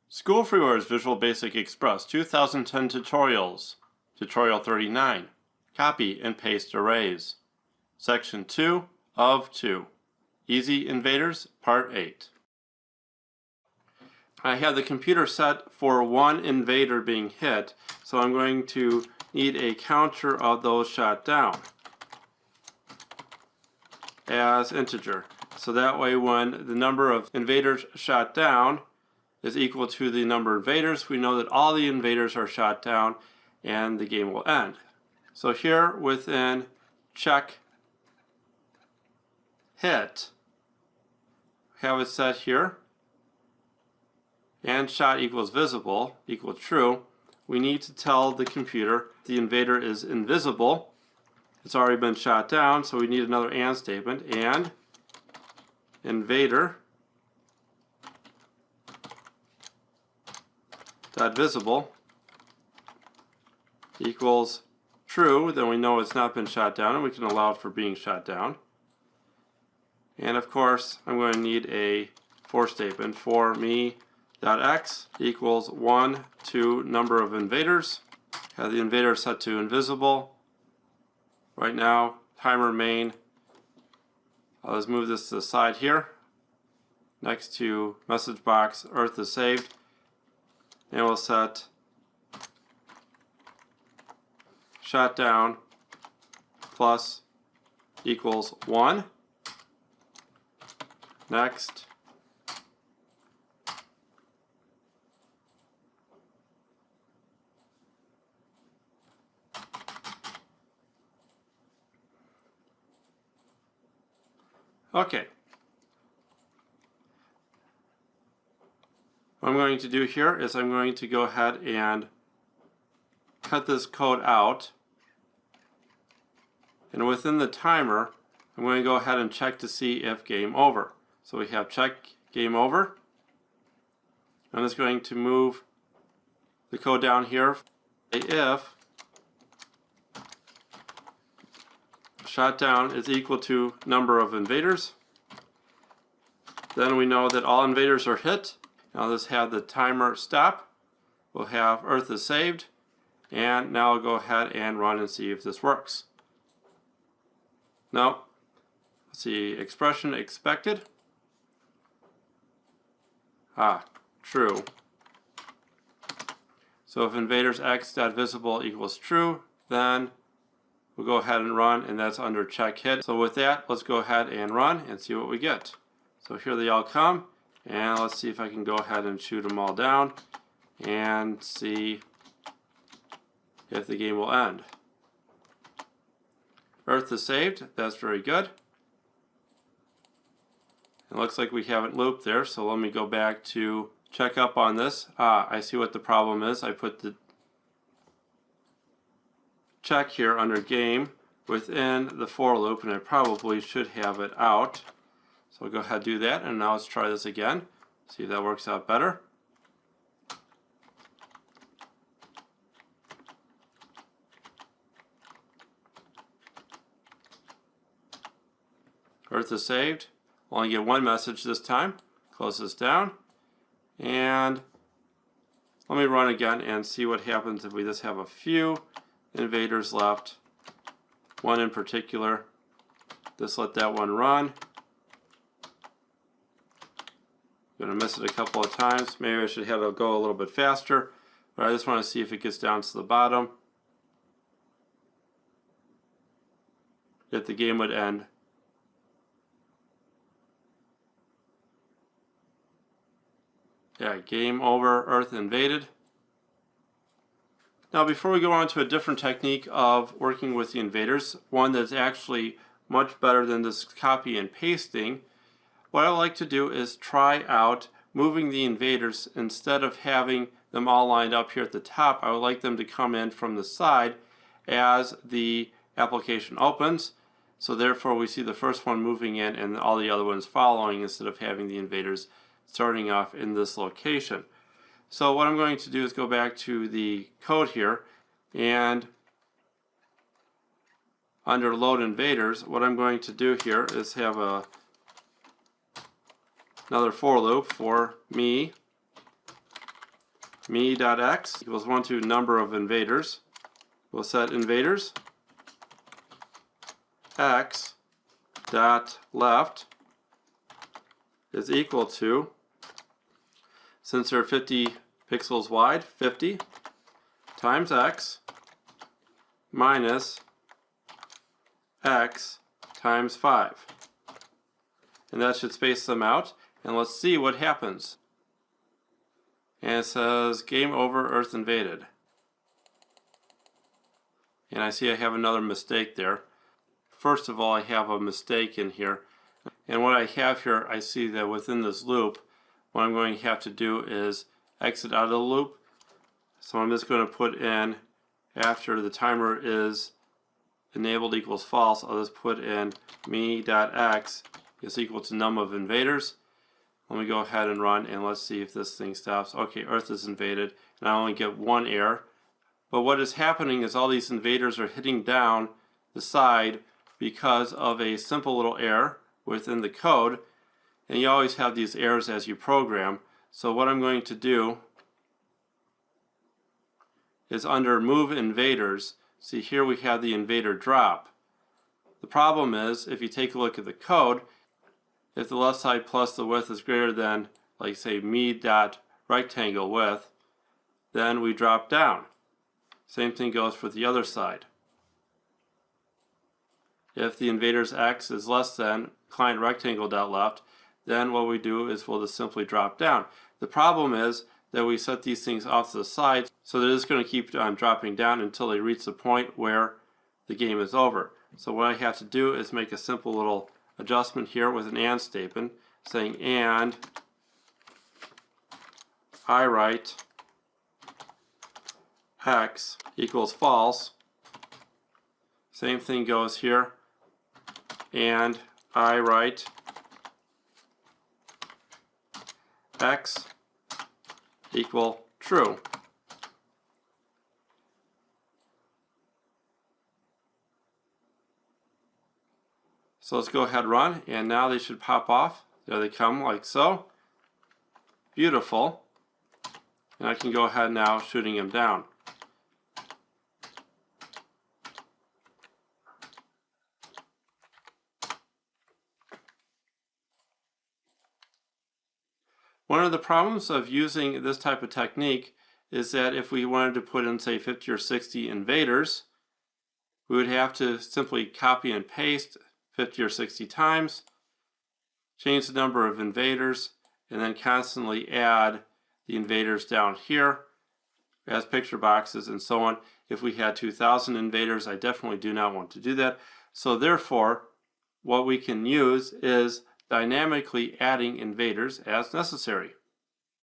School Freeware's Visual Basic Express 2010 Tutorials. Tutorial 39. Copy and Paste Arrays. Section 2 of 2. EZInvaders Part 8. I have the computer set for one invader being hit, so I'm going to need a counter of those shot down as integer. So that way when the number of invaders shot down is equal to the number of invaders, we know that all the invaders are shot down and the game will end. So here within check hit, have it set here, and shot equals visible equal true. We need to tell the computer the invader is invisible. It's already been shot down, so we need another AND statement. And invader dot visible equals true. Then we know it's not been shot down, and we can allow it for being shot down. And of course, I'm going to need a for statement for me dot x equals 1 to number of invaders. Have the invader set to invisible. Right now, timer main. Let's move this to the side here. Next to message box, Earth is saved. And we'll set shot down plus equals 1. Next. Okay. What I'm going to do here is I'm going to go ahead and cut this code out. And within the timer, I'm going to go ahead and check to see if game over. So we have check game over. I'm just going to move the code down here. If shot down is equal to number of invaders, then we know that all invaders are hit. Now let's have the timer stop. We'll have Earth is saved, and now I'll go ahead and run and see if this works. No. Let's see, expression expected. True. So if invaders x.visible equals true, then we'll go ahead and run, and that's under check hit. So with that, let's go ahead and run and see what we get. So here they all come, and let's see if I can go ahead and shoot them all down and see if the game will end. Earth is saved. That's very good. It looks like we haven't looped there, so let me go back to check up on this. I see what the problem is. I put the check here under game within the for loop, and I probably should have it out. So I'll go ahead and do that, and now let's try this again. See if that works out better. Earth is saved. We'll only get one message this time. Close this down. And let me run again and see what happens if we just have a few invaders left. One in particular. Just let that one run. I'm going to miss it a couple of times. Maybe I should have it go a little bit faster, but I just want to see if it gets down to the bottom. If the game would end. Yeah, game over, Earth invaded. Now before we go on to a different technique of working with the invaders, one that's actually much better than this copy and pasting, what I like to do is try out moving the invaders. Instead of having them all lined up here at the top, I would like them to come in from the side as the application opens. So therefore we see the first one moving in and all the other ones following, instead of having the invaders starting off in this location. So what I'm going to do is go back to the code here, and under load invaders, what I'm going to do here is have another for loop for me me.x equals 1 to number of invaders. We'll set invaders x dot left is equal to, since they're 50 pixels wide, 50 times x minus x times 5. And that should space them out. And let's see what happens. And it says game over, Earth invaded. And I see I have another mistake there. First of all, I have a mistake in here. And what I have here, I see that within this loop, what I'm going to have to do is exit out of the loop. So I'm just going to put in, after the timer is enabled equals false, I'll just put in me.x is equal to num of invaders. Let me go ahead and run, and let's see if this thing stops. Okay, Earth is invaded, and I only get one error. But what is happening is all these invaders are hitting down the side because of a simple little error within the code. And you always have these errors as you program. So what I'm going to do is under move invaders, see here we have the invader drop. The problem is, if you take a look at the code, if the left side plus the width is greater than, like say, me.rectangle width, then we drop down. Same thing goes for the other side. If the invader's x is less than client rectangle.left, then what we do is we'll just simply drop down. The problem is that we set these things off to the side, so they're just going to keep on dropping down until they reach the point where the game is over. So what I have to do is make a simple little adjustment here with an and statement, saying and I write x equals false. Same thing goes here, and I write x equal true. So let's go ahead and run, and now they should pop off. There they come, like so. Beautiful. And I can go ahead now shooting him down. One of the problems of using this type of technique is that if we wanted to put in, say, 50 or 60 invaders, we would have to simply copy and paste 50 or 60 times, change the number of invaders, and then constantly add the invaders down here as picture boxes and so on. If we had 2,000 invaders, I definitely do not want to do that. So therefore, what we can use is dynamically adding invaders as necessary.